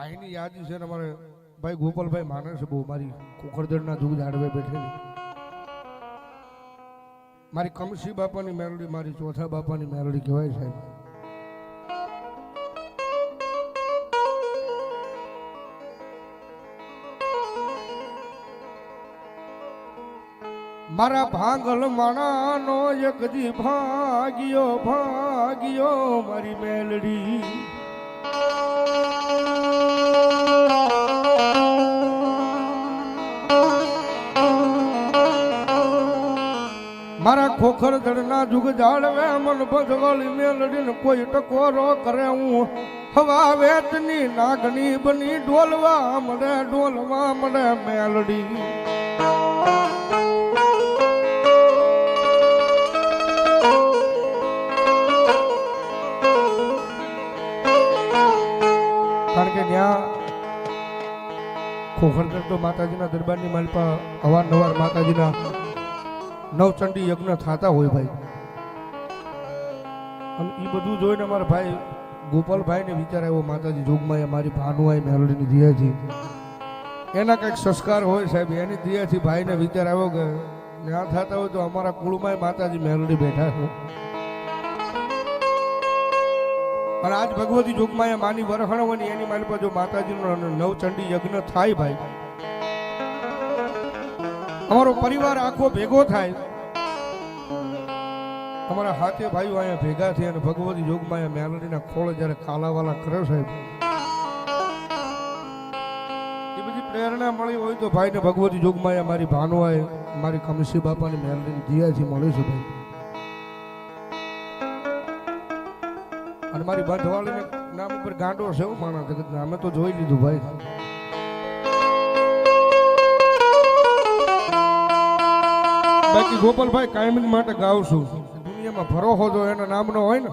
ભાઈની યાદી છે ને અમારે ભાઈ ગોપાલભાઈ માને છે બહુ મારી કુકરદળના દૂધ આડવે બેઠેલી મારી કમસી બાપાની મેલડી મારી ચોથા બાપાની મેલડી કહેવાય સાહેબ મારા ભાંગલ માણાનો એક દી ભાગ્યો મારી મેલડી મારા ખોખર ધડના જુગ જાળવે મન ભગવાળી મેલડીને કોઈ ટકોરો કરે હું હવા વેતની નાગની બની ડોલવા મળે મેલડી કારણ કે ત્યાં ખોખરગઢ તો માતાજીના દરબારની માલપા અવારનવાર માતાજીના નવચંડી યજ્ઞ થતા હોય ભાઈ અને એ બધું જોઈને અમારા ભાઈ ગોપાલભાઈ ને વિચાર આવ્યો માતાજી જોગમાં મારી ભાનુઆઈ મેલડીની દિયાથી એના કંઈક સંસ્કાર હોય સાહેબ એની દિયાથી ભાઈને વિચાર આવ્યો કે ત્યાં થતા હોય તો અમારા કુળમાં માતાજી મેલડી બેઠા છે અને આજ ભગવતી જોગમાં માની વરહણવાની એની મારી પર જો માતાજીનો નવચંડી યજ્ઞ થાય ભાઈ અમારો પરિવાર આખો ભેગો થાય અમારા હાથે ભાઈઓ અહીંયા ભેગા થઈ અને ભગવતી જોગમાં મેલડીના ખોળ જ્યારે કાલાવાલા કરે સાહેબ એ બધી પ્રેરણા મળી હોય તો ભાઈને ભગવતી જોગમાં મારી ભાનુઆએ મારી કમસી બાપાની મેલડીની દિયાથી મળે છે ભાઈ અને મારી બંધવાળીને નામ ઉપર ગાંડો છે એવું માણસ જગતના અમે તો જોઈ લીધું ભાઈ બાકી ગોપાલભાઈ કાયમી માટે ગાઉં છું દુનિયામાં ભરોહો જો એના નામનો હોય ને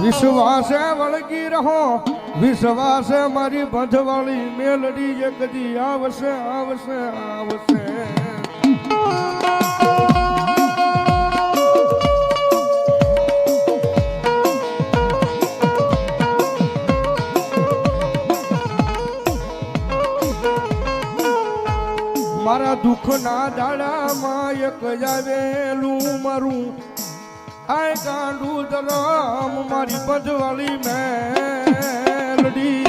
વિશ્વાસે વળગી રહો વિશ્વાસે મારી બંધવાળી મેલડી એક દી આવશે મારા દુઃખના દાડામાં એક આવેલું મારું આય ગાંડું દરામ મારી બંધવાળી મેલડી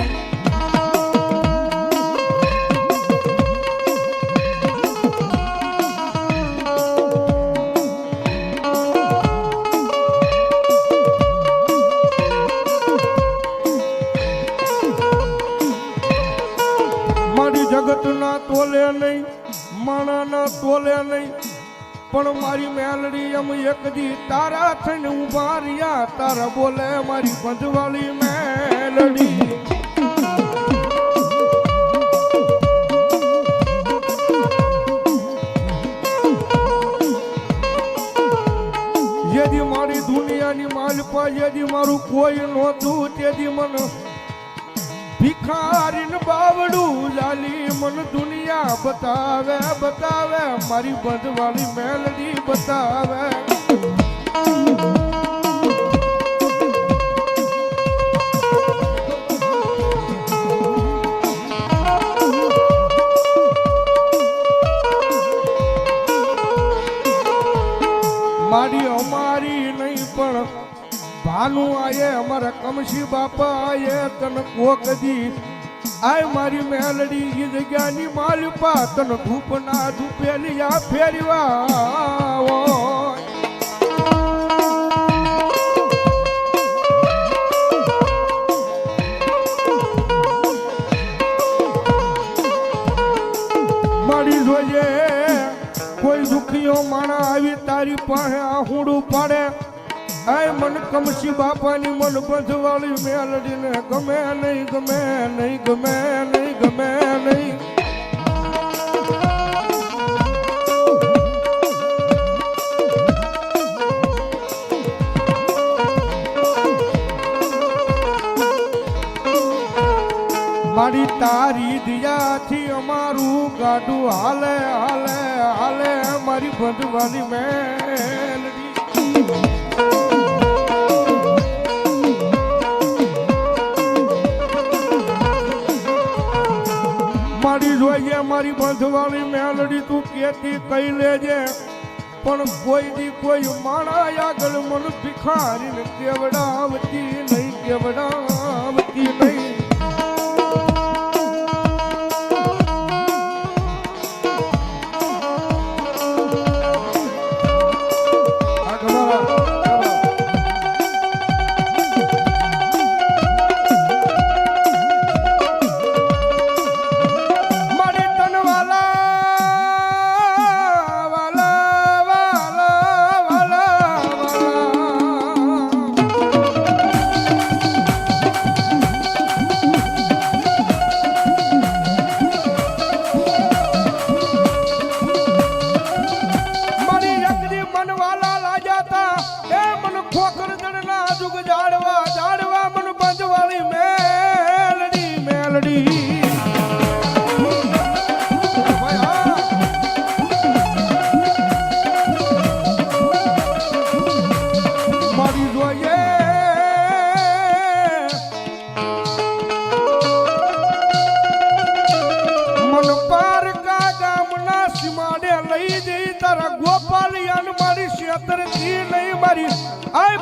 મારી જગતના તોલે નહીં માણાના તોલે નહીં પણ મારી મેલડી એમ એક દી તારા થઈને ઉભા રહ્યા તારા બોલે મારી બંધવાળી મેલડી જેદી મારી દુનિયાની માલપા જેદી મારું કોઈ નહોતું તેદી મને ભિખારીન બાવડું લાલી મન દુનિયા બતાવે મારી બંધવાળી મેલડી બતાવે મારી અમારી નહીં પણ ભાનુ આયે અમારા કમસી બાપા આયે તન કોક દી આય મારી મેલડી ઈ જગ્યાની માલપા તન ધૂપ ના ધૂપેલી આ ફેરવા મારી જોઈએ કોઈ દુખીઓ માણા આવી તારી પાસે આહુડું પાડે આય મન કમસી બાપાની મન બંધવાળી મેલડીને ગમે નહીં મારી તારી દિયાથી અમારું ગાડું હાલે મારી બંધવાળી મેલડી બંધવાળી મેલડી તું કેતી કઈ લેજે પણ કોઈ દી કોઈ માણા આગળ મન ભિખારીને કેવડાવતી નહીં કેવડાવતી નહીં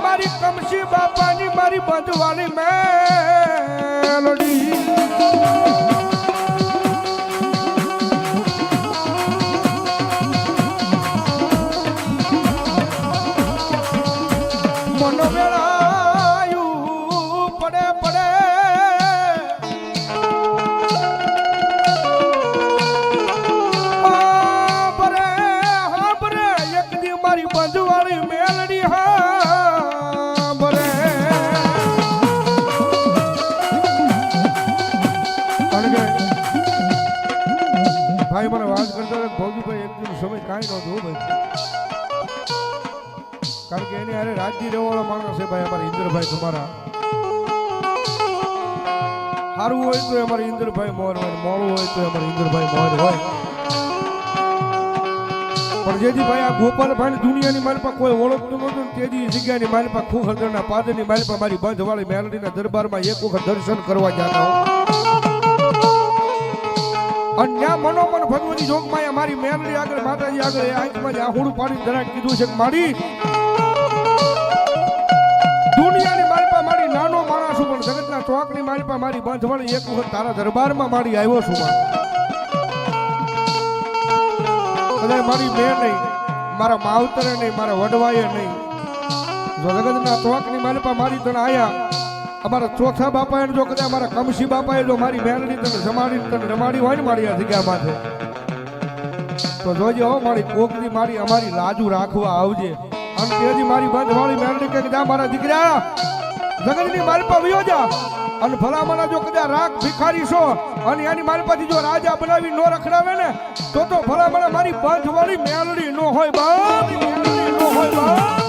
મારી કમશી બાપાની મારી બંધવાળી મેલડી મનો વેળાયું પડે પડે એક દી મારી બંધવાળી મેલડી ભાઈ મને વાત કરતા ભોગીભાઈ એક દિન સમય કાંઈ નહોતું ભાઈ કારણ કે એની હારે રાજ્ય રહેવાળો માણસ છે ભાઈ અમારા ઇન્દ્રભાઈ તમારા સારું હોય તો અમારા ઇન્દ્રભાઈ મોર હોય મોડું હોય તો અમારા ઇન્દ્રભાઈ મોર હોય પણ જેથી ભાઈ આ ગોપાલભાઈ દુનિયાની મારી પાસે કોઈ ઓળખતું નહોતું તેજી જગ્યાની મારી પાસે ખુખરના પાદરની મારી પાસે મારી બંધવાળી મેલડીના દરબારમાં એક વખત દર્શન કરવા જતા અન્યા મનોમન ભગવતી જોગમાં મારી મેલડી આગળ માતાજી આગળ એ આંખમાં આહુડું પાડીને જરાક કીધું છે કે મારી દુનિયાની મારી પાસે મારી નાનો માણસ છું પણ જગતના ચોકની મારી પાસે મારી બંધવાળી એક વખત તારા દરબારમાં મારી આવ્યો છું કદાચ મારી મેં નહીં મારા માવતરે નહીં મારા વડવાએ નહીં જો જગતના ચોકની મારી પાસે મારી તને આયા અમારા ચોથા બાપાએ જો કદાચ અમારા કમશી બાપાએ જો મારી મેલડી તને જમાડી તને રમાડી હોય ને મારી આ જગ્યામાં તો જોજે હો મારી કોકની મારી અમારી લાજુ રાખવા આવજે અને તેજી મારી બંધવાળી મેલડી કે જા મારા દીકરા જગતની મારી પાસે વયો જા અને ભલામણા જો કદાચ રાખ ભિખારી છો અને એની મારી પાસે જો રાજા બનાવી નો રખડાવે ને તો ભલામણા મારી બંધવાળી મેલડી નો હોય બાપ મેલડી નો હોય બાપ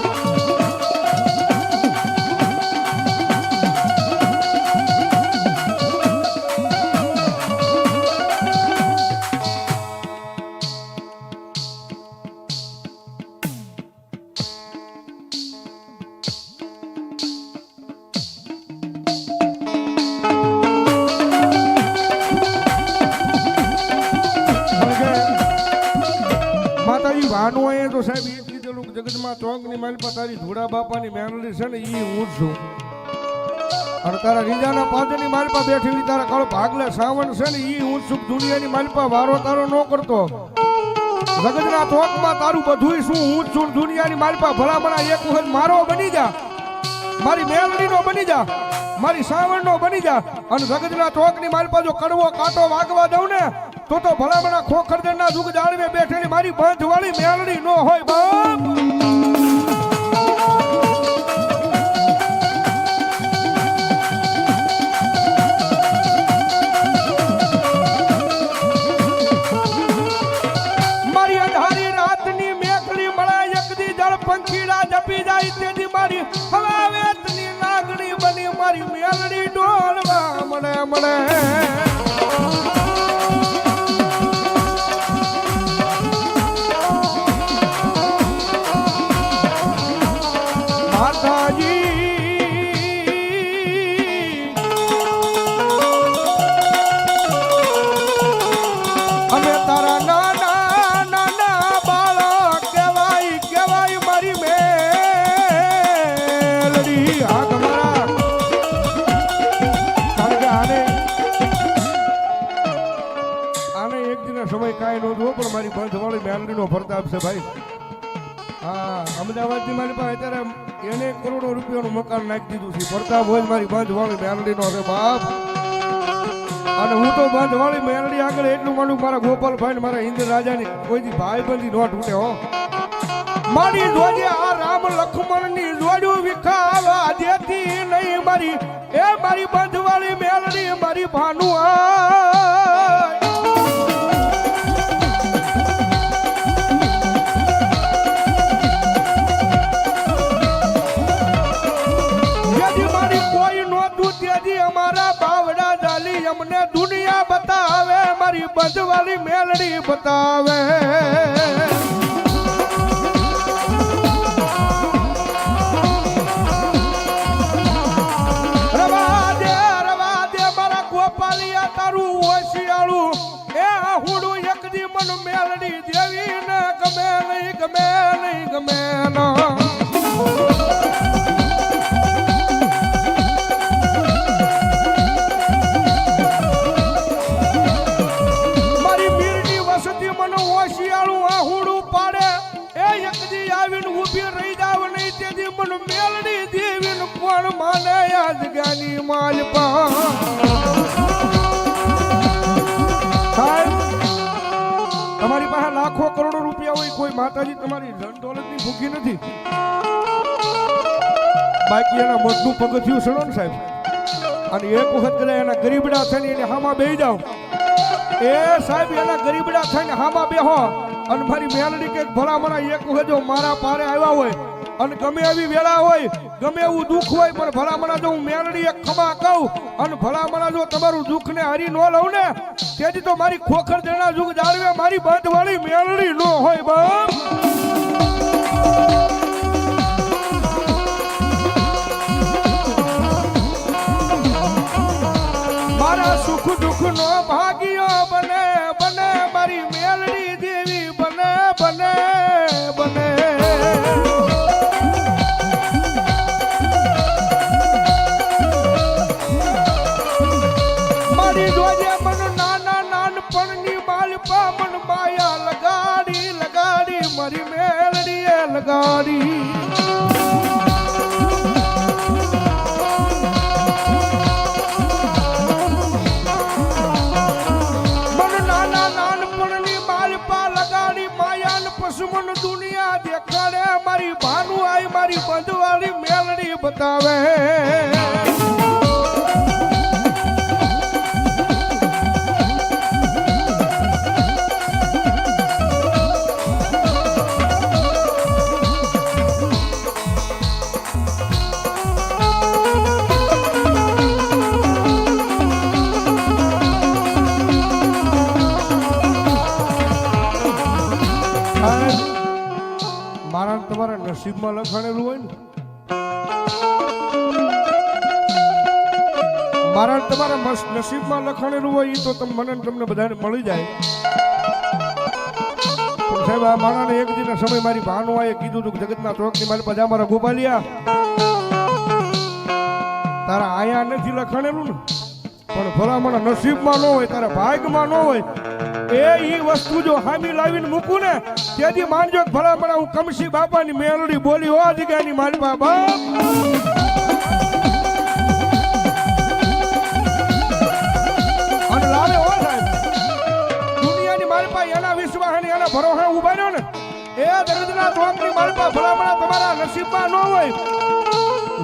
તો સાહેબ એ કીધેલું જગતમાં ચોકની મારી પાસે તારી ધોળા બાપાની મેલડી છે ને એ હું છું અને તારા રીજાના પાદરની મારી પાસે બેઠેલી તારા કાળો ભાગલે સાવણ છે ને એ હું છું દુનિયાની મારી પાસે વારો તારો ન કરતો જગતના ચોકમાં તારું બધું શું હું છું દુનિયાની મારી પાસે ભલામણા એક વખત મારો બની જા મારી મેલડીનો બની જા મારી સાવણનો બની જા અને જગતના ચોકની મારી પાસે જો કડવો કાંટો વાગવા દઉં ને તો ભલામણા ખોખરદરના દુઃખ જાળવે બેઠેલી મારી બંધવાળી મેલડી નો હોય બાપ મારી અંધારી રાતની મેકલી મળાય એકદી જળ પંખીડા જપી જાય તેથી મારી હવાવેતની નાગણી બની મારી મેલડી ડોલવા મળે મળે તારા કાંઈ નો જુઓ પણ મારી બંધવાળી મેલડીનો પ્રતાપ છે ભાઈ. હા, અમદાવાદથી મારી પાસે અત્યારે એને કરોડો રૂપિયાનું મકાન નાખી દીધું છે. પ્રતાપ હોય મારી બંધવાળી મેલડીનો છે બાપ. અને હું તો બંધવાળી મેલડી આગળ એટલું માનું મારા ગોપાલભાઈ ને મારા ઇન્દ્ર રાજાની કોઈથી ભાઈબંધી નો તૂટે હો. મારી જોજે આ રામ લક્ષ્મણ ની જોડ્યું વિખાવા દેતી નહીં મારી એ મારી બંધવાળી મેલડી મારી ભાનુ મારી કોઈ નોતું તેથી અમારા બાવડા જાલી અમને દુનિયા બતાવે મારી બંધવાળી મેલડી બતાવે. તારું ઓશિયાળું એ હુડું એક દી મન મેલડી દેવી ને ગમે નહીં ગમે નહીં ગમે મારી મીરની વસતી મન ઓશિયાળું આ હુડું પાડે એ એક દી આવીને ઊભી રહી જાવ નહીં તેથી મન મેલડી દેવી ને કોણ માને યાદ જ્ઞાની માલપા. તમારી પાસે લાખો કરોડો રૂપિયા હોય કોઈ માતાજી તમારી ધન દોલતની ભૂખી નથી. બાકી એના મધનું પગથિયું સડો ને સાહેબ અને એક વખત કદાચ એના ગરીબડા થઈને એને હામાં બેહી જાવ એ સાહેબ એના ગરીબડા થઈને હામાં બેહો અને મારી મેલડી કે ભલામણા એક વખત જો મારા પારે આવ્યા હોય અને ગમે એવી વેળા હોય ગમે એવું દુઃખ હોય પણ ભલામણા જો હું મેલડી એક ખમા કહું અને ભલામણા જો તમારું દુઃખ ને હરી ન લઉં ને તેથી તો મારી ખોખર જણા જુગ જાળવે મારી બંધવાળી મેલડી નો હોય બાપ. મારા સુખ દુઃખ નો ભાગ્યો બને બને મારી મેલડી દેવી બને બને બને. મારી મેલડીએ લગાડી મન નાના નાનપણની માલપા લગાડી માયાન પશુમન દુનિયા દેખાડે મારી ભાનુ આઈ મારી બંધવાળી મેલડી બતાવે. મારા તમારા નસીબમાં લખાણેલું હોય ને મારા તમારા નસીબમાં લખાણેલું હોય એ તો તમને બધાને મળી જાય. પણ સાહેબ આ મારાને એક દિન સમય મારી ભાનુઆએ કીધું હતું જગતના ચોકની મારી પાસે મારા ગોપાલિયા તારા આયા નથી લખાણેલું ને પણ ભલામણ નસીબમાં ન હોય તારા ભાગમાં ન હોય એ વસ્તુ જો હામી લાવીને મૂકું ને તેથી માનજો ભલામણ હું કમશી બાપાની મેલડી બોલી હો જગ્યાની મારી બાબા. અને લાવે હો સાહેબ દુનિયાની મારી પાસે એના વિશ્વાસ એના ભરોસે ઉભા રહ્યો ને એ દરજના ચોકની મારી પાસે ભલામણ તમારા નસીબમાં ન હોય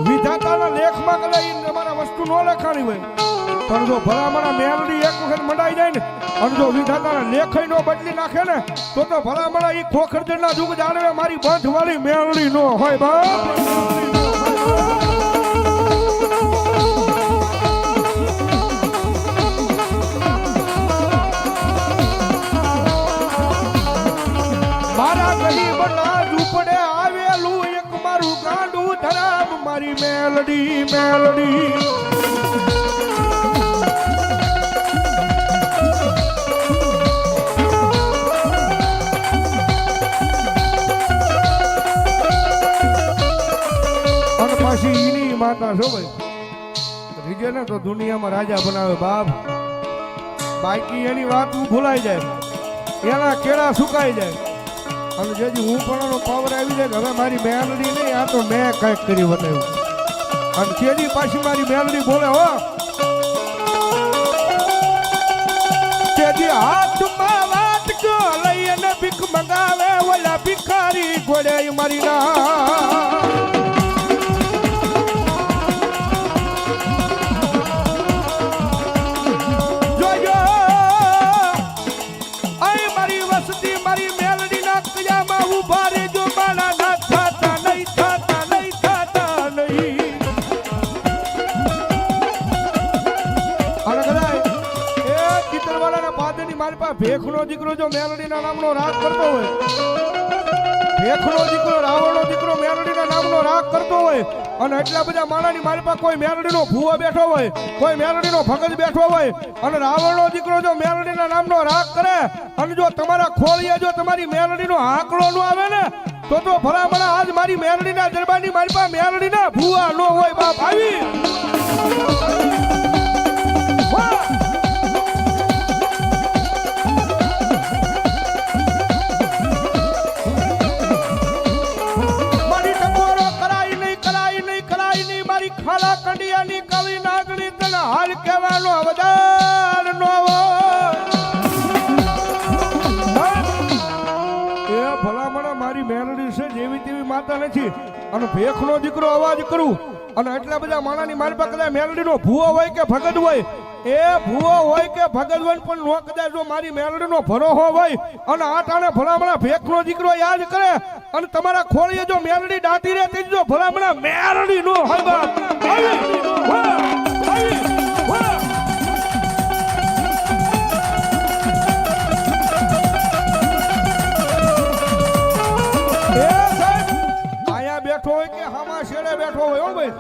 વિધાતાના લેખમાં કદાચ તમારા વસ્તુ ન લખાણી હોય પણ જો ભલામણા મેલડી એક વખત મંડાઈ જાય ને અને જો વિધાતાના લેખય નો બદલી નાખે ને તો ભલામણા ઈ ખોખરદના જુગ જાળવે મારી બંધવાળી મેલડી નો હોય બાપ. મારા ગરીબના ઝૂંપડે આવેલું એક મારું ગાંડું ધરામ મારી મેલડી મેલડી. માતા છો ભાઈ રીજે ને તો દુનિયામાં રાજા બનાવે બાપ બાકી એની વાત ભૂલાઈ જાય એના કેળા સુકાઈ જાય અને જેથી હું પણ પાવર આવી જાય કે હવે મારી મેલડી નહીં, આ તો મેં કંઈક કરી બતાવ્યું. અને કેદી પાછી મારી મેલડી બોલે હો, કેદી હાથમાં વાટકો લઈ અને ભીખ મંગાવે ઓલા ભિખારી ઘોડે મારી ના. ભેખનો દીકરો જો મેલડીના નામનો રાગ કરતો હોય, ભેખનો દીકરો રાવણનો દીકરો મેલડીના નામનો રાગ કરતો હોય અને એટલા બધા માણાની મારી પાસે કોઈ મેલડીનો ભૂવો બેઠો હોય, કોઈ મેલડીનો ભગત બેઠો હોય અને રાવણનો દીકરો જો મેલડીના નામનો રાગ કરે અને જો તમારા ખોળીએ જો તમારી મેલડીનો આંકડો ન આવે ને તો ભલામણા આજ મારી મેલડીના દરબારની મારી પાસે મેલડીના ભૂવા ન હોય બાપ આવી. ખાલા કંડિયાની કવિ નાગણી તને હાલ કહેવાનો અવદાન નો એ ભલામણા મારી મેલડી છે જેવી તેવી માતા નથી અને ભેખનો દીકરો અવાજ કરું અને એટલા બધા માણાની મારી પાસે કદાચ મેલડીનો ભૂવો હોય કે ભગત હોય, એ ભૂવો હોય કે ભગત હોય પણ નો કદાચ જો મારી મેલડીનો ભરોહો હોય અને આ ટાણે ભલામણા ભેખનો દીકરો યાદ કરે અને તમારા ખોળીએ જો મેલડી દાટી રહે તે જો ભલામણા મેલડી નો હોય બાપ આયા બેઠો હોય કે હામા શેડે બેઠો હોય હો ભાઈ,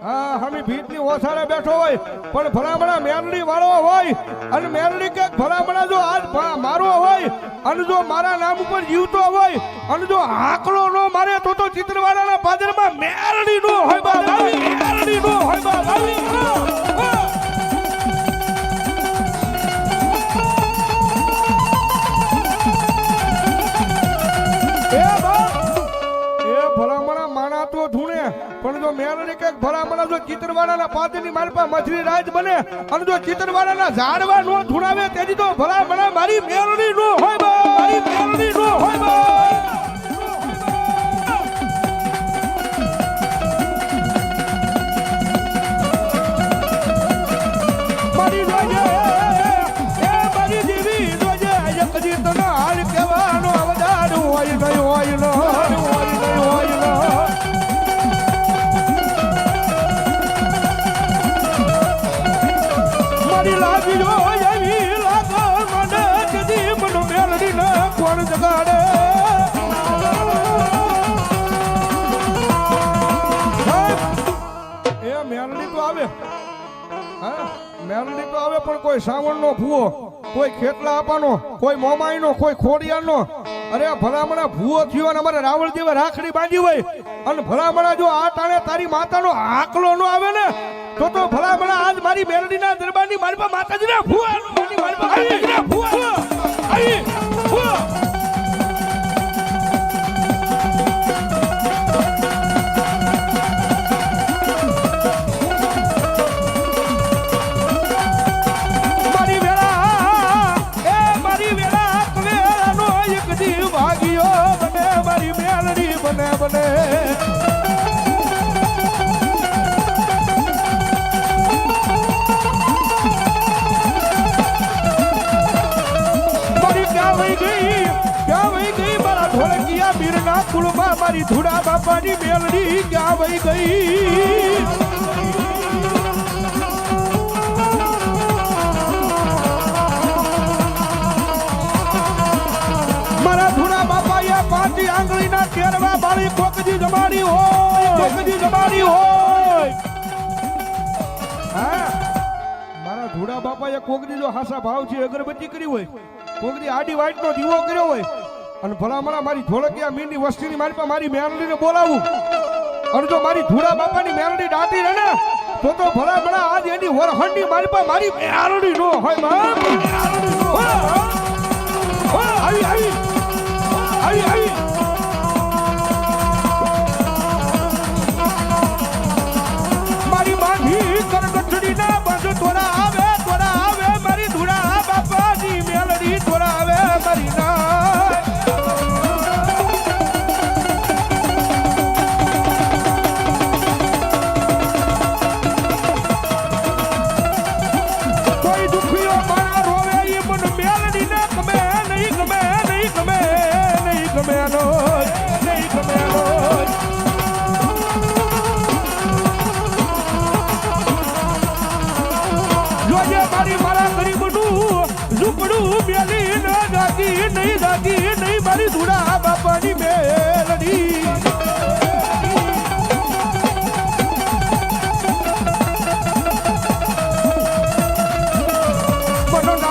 હા હમી ભીતની ઓસારે બેઠો હોય પણ ભલામણા મેલડી વાળો હોય અને મેલડી કે ભલામણા જો આજ મારો હોય અને જો મારા નામ ઉપર જીવતો હોય અને જો આંકડો નો મારે તો ચિત્રવાળાના પાદરમાં મેલડી નો હોય બા મેલડી નો હોય બા ભલામણા માણા તો ધૂણે પણ જો મેલડી કે ભલામણા જો ચિત્રવાળાના પાદરની મારી પાસે મછલી રાજ બને અને જો ચિત્રવાળાના ઝાડવા નો ધૂણાવે તેથી તો ભલામણા મારી મેલડી નો હોય બા મારી મેલડી નો હોય બા. મારી જોજે એ મારી દેવી જોજે એકજી તને હાલ કહેવાનો અવદાન હોય નહીં હોય ન કોણ જગાડે એ મેલડી તો આવે, હા મેલડી તો આવે પણ કોઈ સાવણનો ભૂવો, કોઈ ખેતલા આપવાનો, કોઈ મોમાઈનો, કોઈ ખોડિયાનો. અરે ભલામણા ભૂવો થયો અને અમારે રાવણ જેવા રાખડી બાંધી હોય અને ભલામણા જો આ ટાણે તારી માતાનો આકલો નો આવે ને તો ભલામણા આજ મારી મેલડીના દરબારની મારી પાસે માતાજીના ભૂવા કુળમાં મારી ધુડા બાપાની મેલડી ક્યાં વહી ગઈ. મારા ધુડા બાપાએ પાંચી આંગળીના કેરવા બાળી કોકજી જમાડી હોય, કોકજી જમાડી હોય. હા મારા ધુડા બાપાએ કોકજી જો હાસા ભાવથી અગરબત્તી કરી હોય, કોકજી આડી વાઈટનો દીવો કર્યો હોય અને ભલામણા મારી ધોળકિયા મીંડી વસ્તીની મારી પાસે મારી મેલડીને બોલાવું અને જો મારી ધુડા બાપાની મેલડી દાટી રહે ને તો ભલામણા આજ એની વરહંડી મારી પાસે મારી મેલડી નો હોય મારી બાંધી કરગઠડી ના બંધ તોરા આવે મારી ધૂડા બાપાની મેલડી તોરા આવે મારી ના કોઈ દુખીઓ મારા રોવે ઈ મન મેલડી ના ગમે નહીં ગમે નહીં ગમે નહીં ગમે નો નહીં ગમે નો જોજે મારી મારા ગરીબનું ઝૂંપડું મેલી ન જાતી નહીં મારી ધૂડા બાપાની મેલડી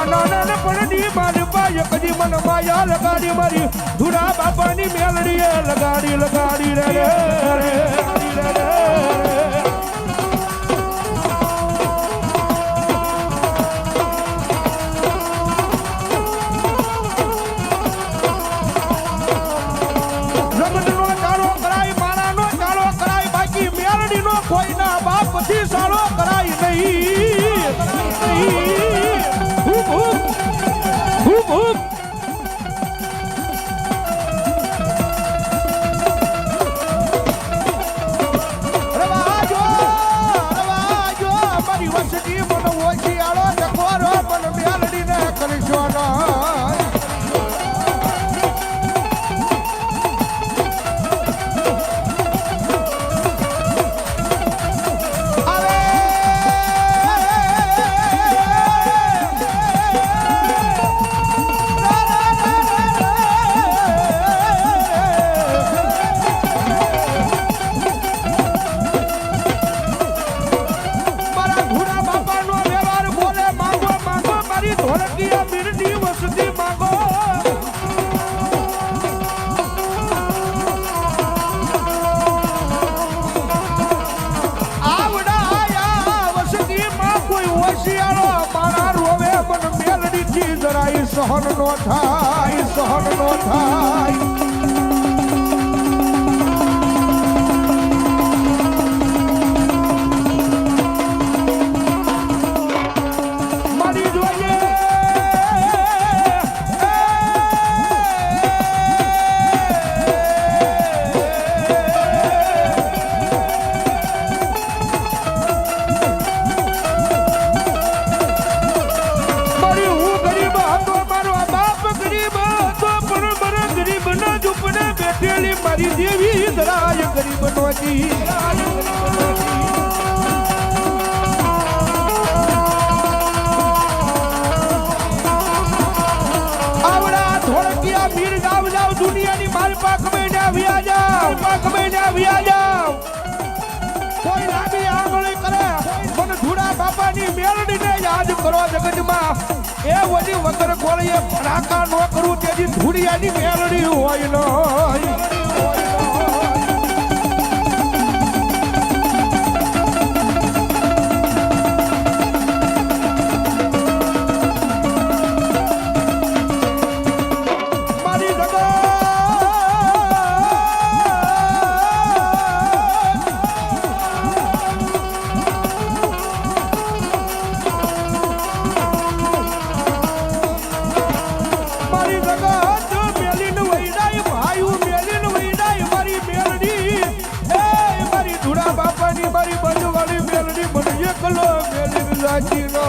નાના પડની મારી પાય કદી મન માયા લગાડી મારી ધૂડા બાપાની મેલડીએ લગાડી રે રમતનો ચાલો કરાય મારાનો ચાલો કરાય બાકી મેલડીનો કોઈના બાપથી સાળો કરાય નહીં રવાજો મારી વસતી મને ઓછી આળો જખોરો મને મેલડીને કરશો ના સહન નો થાય મારી જોઈએ મારી દેવી દરાય ગરીબ નોજી આવડા ધોળકિયા મીર ગાવ જાવ દુનિયાની મારી પાક મહિના વ્યા જાવ કોઈ લાગી આંગળી કરે મને ધૂડા બાપાની મેલડીને યાદ કરો જગતમાં એ વળી વગર ગોળીએ ફરાકા નો કરું તેની ધૂળિયાની મેલડી હોય ન બાપાની મારી બાજુ વાળી મેલડી મને એકલો મેલી રાજી નો